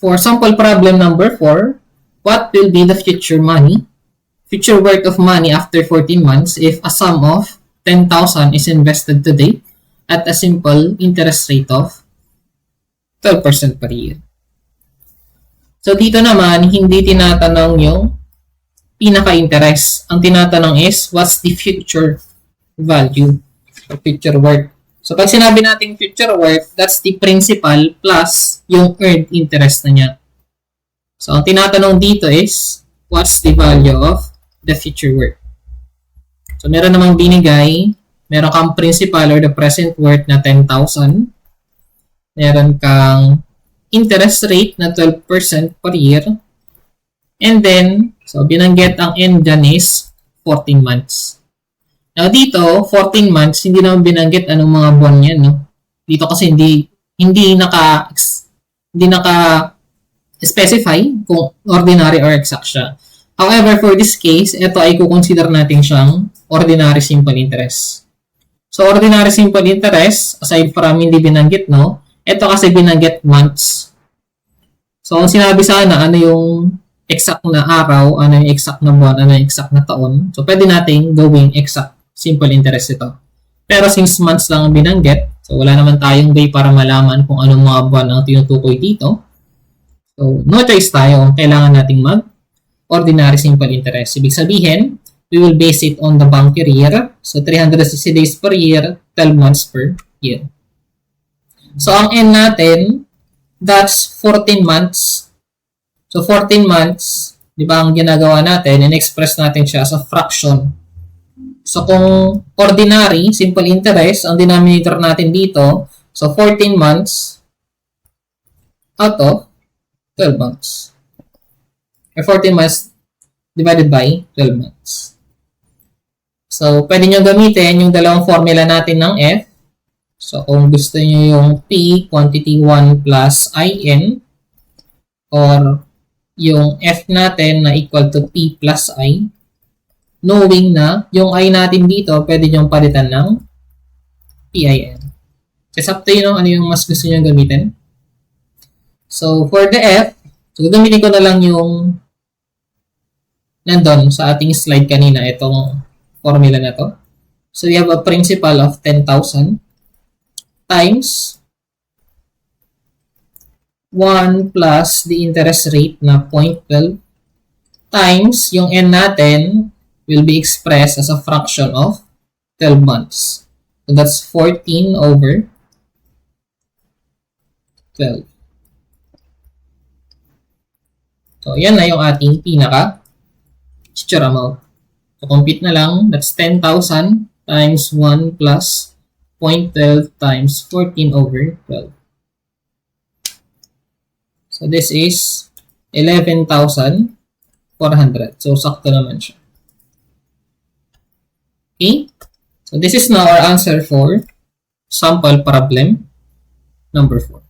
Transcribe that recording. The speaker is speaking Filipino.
For sample problem number 4, what will be the future worth of money after 14 months if a sum of 10,000 is invested today at a simple interest rate of 12% per year? So dito naman, hindi tinatanong yung pinaka-interest. Ang tinatanong is, what's the future value or future worth? So pag sinabi natin future worth, that's the principal plus yung earned interest na niya. So ang tinatanong dito is, what's the value of the future worth? So meron namang binigay, meron kang principal or the present worth na 10,000. Meron kang interest rate na 12% per year. And then, so binanggit ang end dyan is 14 months. Now dito, 14 months, hindi naman binanggit anong mga buwan yan, no? Dito kasi hindi naka-specify kung ordinary or exact siya. However, for this case, ito ay kukonsider natin siyang ordinary simple interest. So, ordinary simple interest, aside from hindi binanggit, no? Ito kasi binanggit months. So, kung sinabi sana ano yung exact na araw, ano yung exact na buwan, ano yung exact na taon, so pwede nating gawing exact simple interest ito. Pero since months lang ang binanggit, so wala naman tayong way para malaman kung anong mga buwan ang tinutukoy dito. So, no choice tayo. Kailangan nating mag-ordinary simple interest. Ibig sabihin, we will base it on the banker year. So, 360 days per year, 12 months per year. So, ang N natin, that's 14 months. So, 14 months, di ba, ang ginagawa natin, in-express natin siya as a fraction. So, kung ordinary, simple interest, ang denominator natin dito, so 14 months out of 12 months. Or 14 months divided by 12 months. So, pwede nyo gamitin yung dalawang formula natin ng F. So, kung gusto nyo yung P, quantity 1 plus IN, or yung F natin na equal to P plus I, knowing na yung I natin dito, pwede nyo palitan ng PIN. It's up to you ano yung mas gusto nyo gamitin. So, for the F, so gagamitin ko na lang yung nandun sa ating slide kanina, itong formula na to. So, we have a principal of 10,000 times 1 plus the interest rate na 0.12 times yung N natin will be expressed as a fraction of 12 months. So, that's 14 over 12. So, yan na yung ating pinaka-future amount. So, compute na lang. That's 10,000 times 1 plus 0.12 times 14 over 12. So, this is 11,400. So, sakto naman siya. Okay? So, this is now our answer for sample problem number 4.